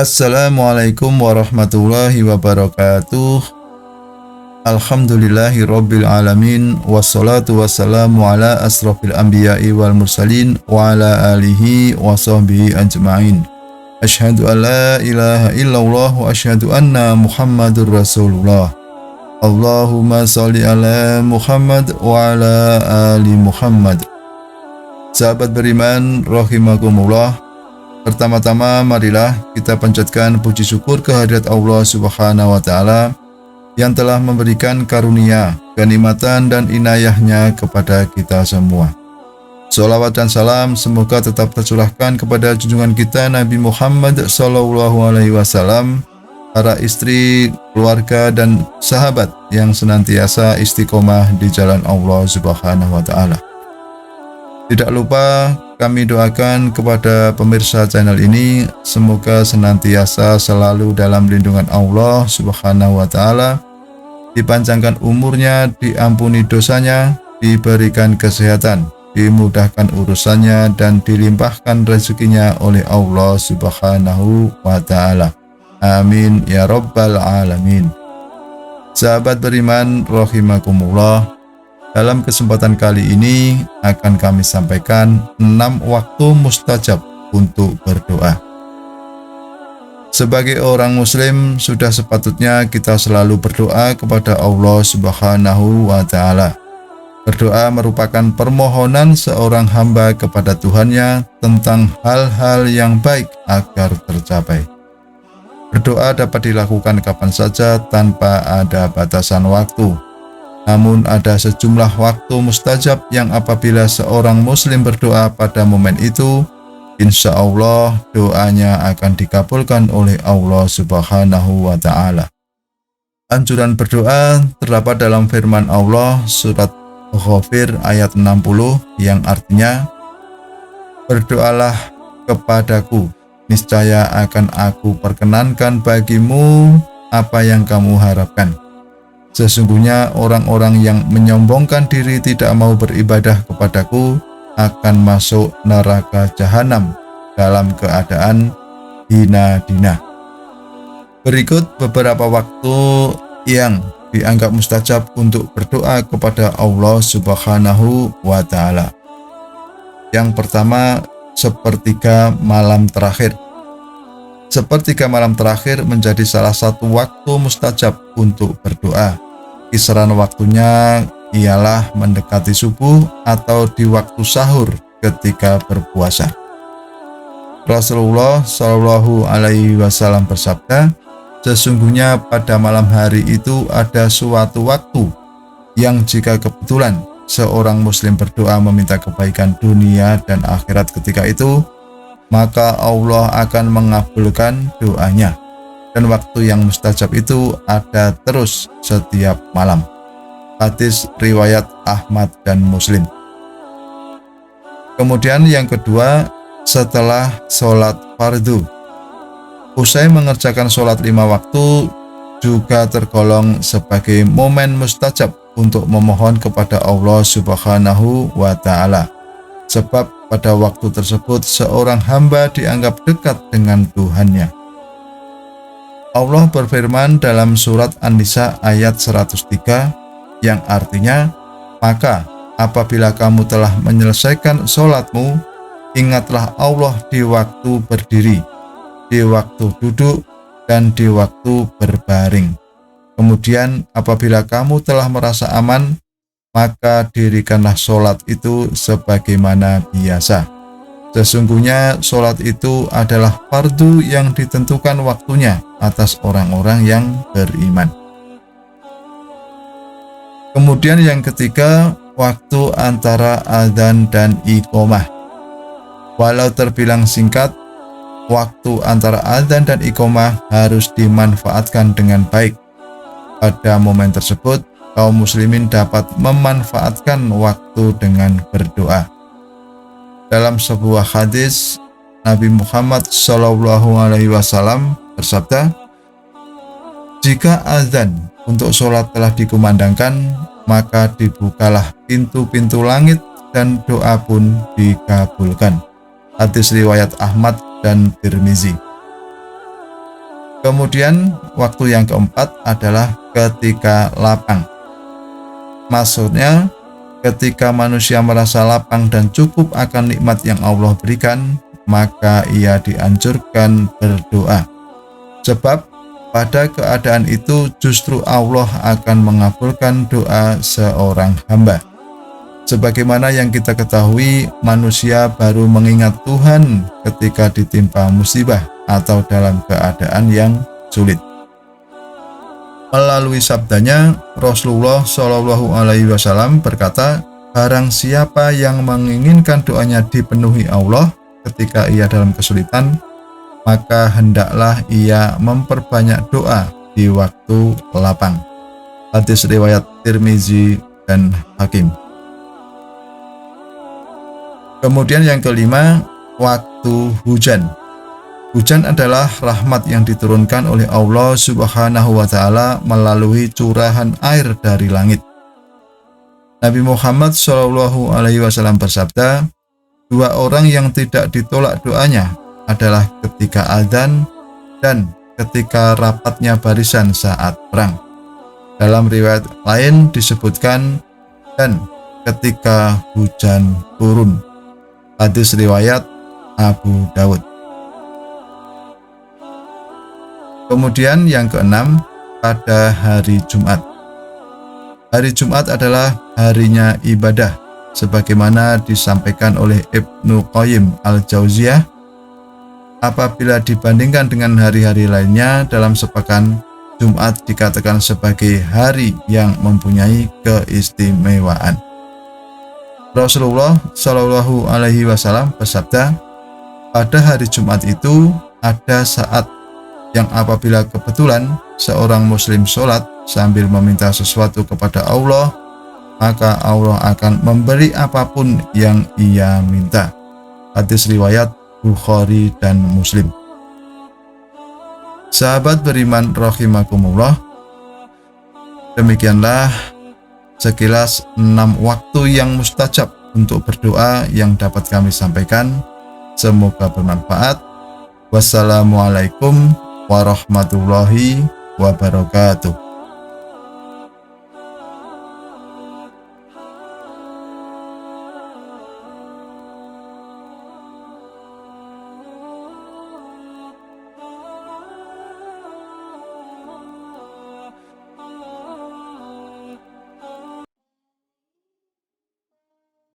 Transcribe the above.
Assalamualaikum warahmatullahi wabarakatuh. Alhamdulillahi rabbil alamin. Wassalatu wassalamu ala asrafil anbiya'i wal mursalin wa ala alihi wa sahbihi ajma'in. Asyhadu an la ilaha illallah wa asyhadu anna Muhammadur Rasulullah. Allahumma sholli ala Muhammad wa ala ali Muhammad. Sahabat beriman rahimakumullah, pertama-tama marilah kita panjatkan puji syukur kehadirat Allah Subhanahu wa Ta'ala yang telah memberikan karunia, kenikmatan dan inayahnya kepada kita semua. Sholawat dan salam semoga tetap tercurahkan kepada junjungan kita Nabi Muhammad SAW, para istri, keluarga dan sahabat yang senantiasa istiqomah di jalan Allah Subhanahu wa Ta'ala. Tidak lupa kami doakan kepada pemirsa channel ini, semoga senantiasa selalu dalam lindungan Allah Subhanahu wa Ta'ala, dipanjangkan umurnya, diampuni dosanya, diberikan kesehatan, dimudahkan urusannya, dan dilimpahkan rezekinya oleh Allah Subhanahu wa Ta'ala. Amin ya rabbal alamin. Sahabat beriman rahimakumullah, dalam kesempatan kali ini akan kami sampaikan 6 waktu mustajab untuk berdoa. Sebagai orang muslim, sudah sepatutnya kita selalu berdoa kepada Allah Subhanahu wa Ta'ala. Berdoa merupakan permohonan seorang hamba kepada Tuhannya tentang hal-hal yang baik agar tercapai. Berdoa dapat dilakukan kapan saja tanpa ada batasan waktu. Namun ada sejumlah waktu mustajab yang apabila seorang muslim berdoa pada momen itu, insya Allah doanya akan dikabulkan oleh Allah Subhanahu wa Ta'ala. Anjuran berdoa terdapat dalam firman Allah surat Ghafir ayat 60 yang artinya, berdoalah kepadaku, niscaya akan aku perkenankan bagimu apa yang kamu harapkan. Sesungguhnya orang-orang yang menyombongkan diri tidak mau beribadah kepadaku akan masuk neraka jahanam dalam keadaan hina dina. Berikut beberapa waktu yang dianggap mustajab untuk berdoa kepada Allah Subhanahu wa Ta'ala. Yang pertama, sepertiga malam terakhir. Sepertiga malam terakhir menjadi salah satu waktu mustajab untuk berdoa. Kisaran waktunya ialah mendekati subuh atau di waktu sahur ketika berpuasa. Rasulullah Shallallahu Alaihi Wasallam bersabda, sesungguhnya pada malam hari itu ada suatu waktu yang jika kebetulan seorang muslim berdoa meminta kebaikan dunia dan akhirat ketika itu, maka Allah akan mengabulkan doanya. Dan waktu yang mustajab itu ada terus setiap malam. Hadis riwayat Ahmad dan Muslim. Kemudian yang kedua, setelah sholat fardu. Usai mengerjakan sholat 5 waktu juga tergolong sebagai momen mustajab untuk memohon kepada Allah Subhanahu wa Ta'ala. Sebab pada waktu tersebut seorang hamba dianggap dekat dengan Tuhannya. Allah berfirman dalam surat An-Nisa ayat 103 yang artinya, maka apabila kamu telah menyelesaikan sholatmu, ingatlah Allah di waktu berdiri, di waktu duduk, dan di waktu berbaring. Kemudian apabila kamu telah merasa aman, maka dirikanlah sholat itu sebagaimana biasa. Sesungguhnya sholat itu adalah fardu yang ditentukan waktunya atas orang-orang yang beriman. Kemudian yang ketiga, waktu antara adzan dan iqomah. Walau terbilang singkat, waktu antara adzan dan iqomah harus dimanfaatkan dengan baik. Pada momen tersebut, kaum muslimin dapat memanfaatkan waktu dengan berdoa. Dalam sebuah hadis, Nabi Muhammad SAW bersabda, jika azan untuk sholat telah dikumandangkan, maka dibukalah pintu-pintu langit dan doa pun dikabulkan. Hadis riwayat Ahmad dan Tirmizi. Kemudian waktu yang keempat adalah ketika lapang. Maksudnya ketika manusia merasa lapang dan cukup akan nikmat yang Allah berikan, maka ia dianjurkan berdoa. Sebab pada keadaan itu justru Allah akan mengabulkan doa seorang hamba. Sebagaimana yang kita ketahui, manusia baru mengingat Tuhan ketika ditimpa musibah atau dalam keadaan yang sulit. Melalui sabdanya, Rasulullah Shallallahu Alaihi Wasallam berkata, barang siapa yang menginginkan doanya dipenuhi Allah ketika ia dalam kesulitan, maka hendaklah ia memperbanyak doa di waktu lapang. Hadis riwayat Tirmizi dan Hakim. Kemudian yang kelima, waktu hujan. Hujan adalah rahmat yang diturunkan oleh Allah Subhanahu wa Ta'ala melalui curahan air dari langit. Nabi Muhammad Shallallahu Alaihi Wasallam bersabda, dua orang yang tidak ditolak doanya adalah ketika adzan dan ketika rapatnya barisan saat perang. Dalam riwayat lain disebutkan dan ketika hujan turun. Hadis riwayat Abu Dawud. Kemudian yang keenam, pada hari Jumat. Hari Jumat adalah harinya ibadah, sebagaimana disampaikan oleh Ibnu Qayyim al-Jauziyah. Apabila dibandingkan dengan hari-hari lainnya dalam sepekan, Jumat dikatakan sebagai hari yang mempunyai keistimewaan. Rasulullah Shallallahu Alaihi Wasallam bersabda, pada hari Jumat itu ada saat yang apabila kebetulan seorang muslim sholat sambil meminta sesuatu kepada Allah, maka Allah akan memberi apapun yang ia minta. Hadis riwayat Bukhari dan Muslim. Sahabat beriman rahimakumullah, demikianlah sekilas 6 waktu yang mustajab untuk berdoa yang dapat kami sampaikan. Semoga bermanfaat. Wassalamualaikum warahmatullahi wabarakatuh.